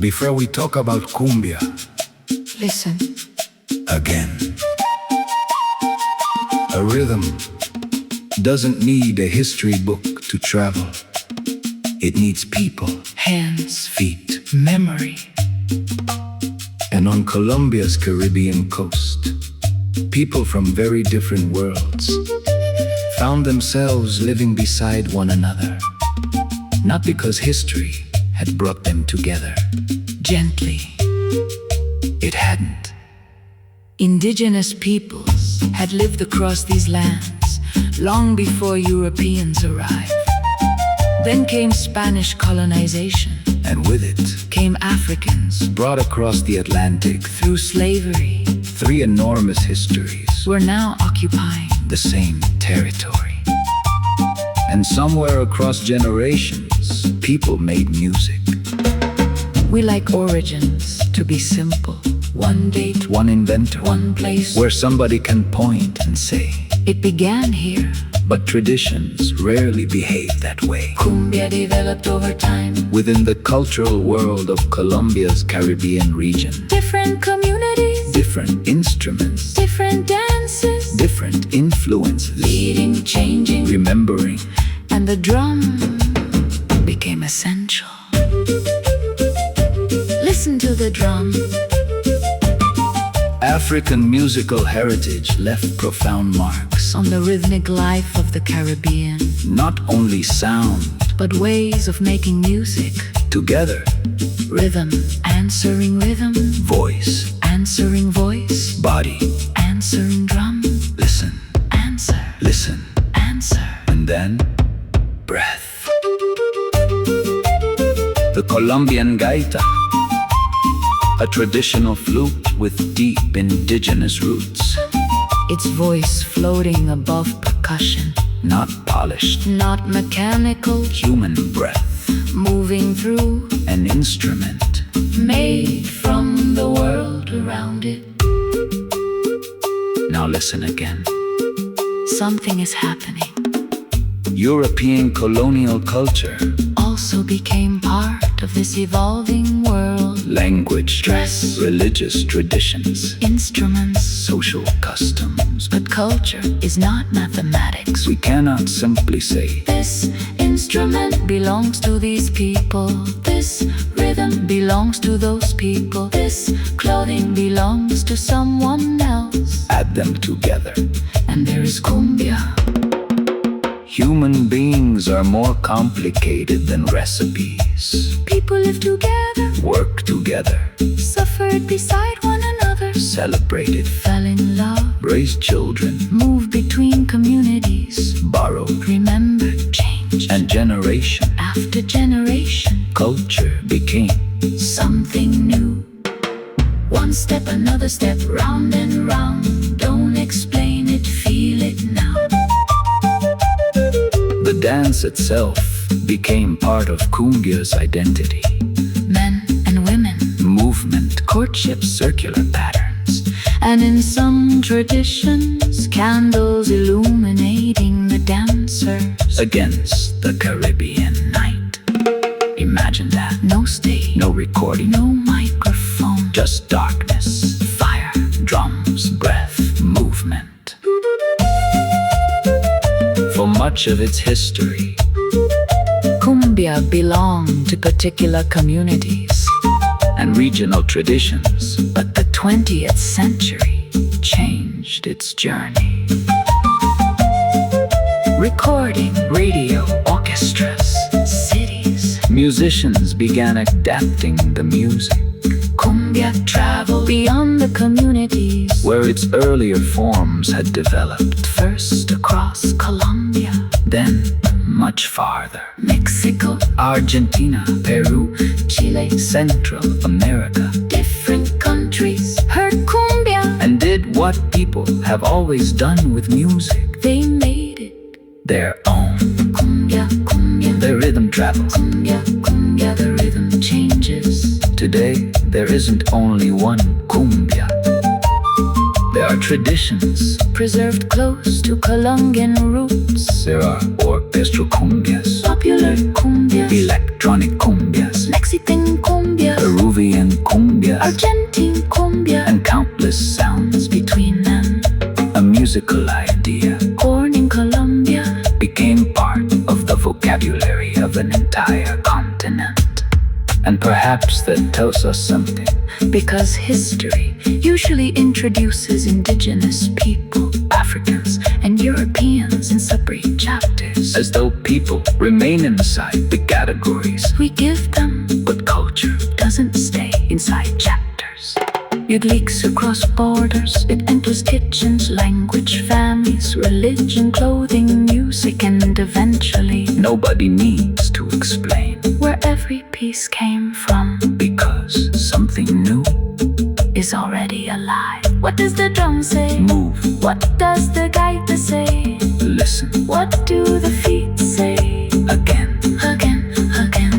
Before we talk about cumbia, Listen. again. A rhythm doesn't need a history book to travel. It needs people, Hands, feet. memory. And on Colombia's Caribbean coast, people from very different worlds found themselves living beside one another. Not because history had brought them together. Gently. It hadn't. Indigenous peoples had lived across these lands long before Europeans arrived. Then came Spanish colonization. And with it, Came Africans brought across the Atlantic, through slavery. three enormous histories, We're now occupying. the same territory. And somewhere across generations, people made music. We like origins to be simple. One date, One inventor, one place. where somebody can point and say, It began here. but traditions rarely behave that way. Cumbia developed over time. Within the cultural world of Colombia's Caribbean region, Different communities, different instruments, different dances, different influences, leading, changing, remembering. and the drum became essential. Listen to the drum. African musical heritage left profound marks. On the rhythmic life of the Caribbean, Not only sound, but ways of making music. together, Rhythm, answering rhythm, voice, answering voice, body, answering drum, listen, answer, listen, answer. and then breath. The Colombian gaita, a traditional flute with deep indigenous roots, Its voice floating above percussion, not polished, not mechanical, human breath, moving through, an instrument. made from the world around it. Now listen again. Something is happening. European colonial culture, Also became part of this evolving world. language, Dress, religious traditions, instruments, social customs. but culture is not mathematics. We cannot simply say, This instrument belongs to these people. This rhythm belongs to those people. This clothing belongs to someone else. add them together. And there is cumbia. Human beings are more complicated than recipes. People live together, Work together, suffered beside one another, celebrated, fell in love, raised children, moved between communities, borrowed, remembered, changed, and generation, after generation, culture became. something new. One step, another step, round and round. Don't explain it, feel it now. The dance itself became part of Cumbia's identity. Men and women, Movement, courtship, circular patterns, and in some traditions, candles illuminating the dancers. against the Caribbean night. Imagine that. No stage, No recording, no microphone, just darkness, fire. drums, breath, movement. For much of its history, Cumbia belonged to particular communities, and regional traditions, but the 20th century changed its journey. Recording, radio, orchestras, cities. musicians began adapting the music, Cumbia traveled beyond the communities, where its earlier forms had developed, first across Colombia, then much farther. Mexico, Argentina, Peru, Chile, Central America, different countries heard cumbia. and did what people have always done with music, They made it their own. cumbia, cumbia, The rhythm travels. cumbia, cumbia. The rhythm changes. Today, there isn't only one cumbia. There are traditions, Preserved close to Colombian roots. there are orchestral cumbias, Popular cumbias, electronic cumbias, Mexican cumbia, Peruvian cumbia, Argentine cumbia, and countless sounds between them. a musical idea Born in Colombia, became part of the vocabulary of an entire continent. And perhaps that tells us something. because history usually introduces indigenous people, Africans and Europeans in separate chapters. As though people remain inside the categories We give them, but culture doesn't stay inside chapters. It leaks across borders, it enters kitchens, language, families, religion, clothing, music, and eventually nobody needs to explain, where every piece came from because something new is already alive. What does the drum say? move. What does the gaita say? Listen What do the feet say? again. Again, again.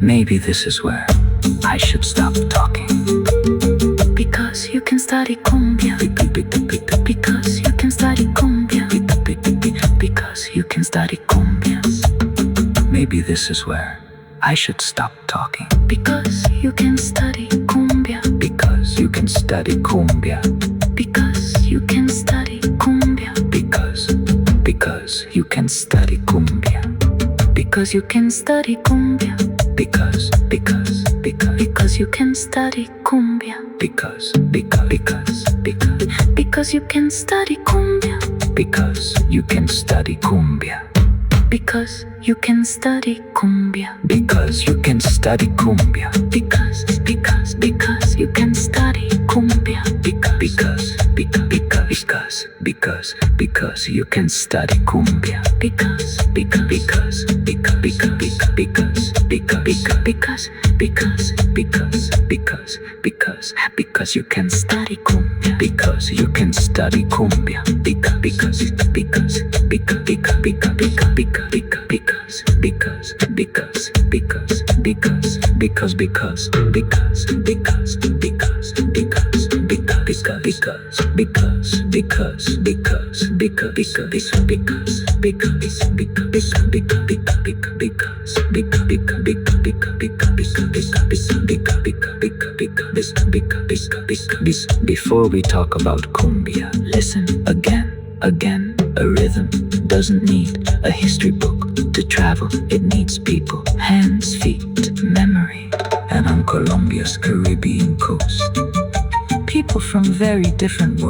Maybe this is where I should stop talking. Because you can study cumbia. Because you can study cumbia. Because you can study cumbias. Maybe this is where I should stop talking. Because you can study cumbia. Because you can study cumbia. Because you can study cumbia. Because you can study cumbia. Because you can study cumbia. Because Because you can study cumbia. because Because you can study cumbia. because you can study cumbia. Because you can study cumbia. Because you can study cumbia. Because you can study cumbia. Because you can study cumbia. Because you can study cumbia. Because you can study cumbia. Before we talk about cumbia, listen again. A rhythm doesn't need a history book to travel. It needs people, hands, feet, memory. And on Colombia's Caribbean coast, people from very different worlds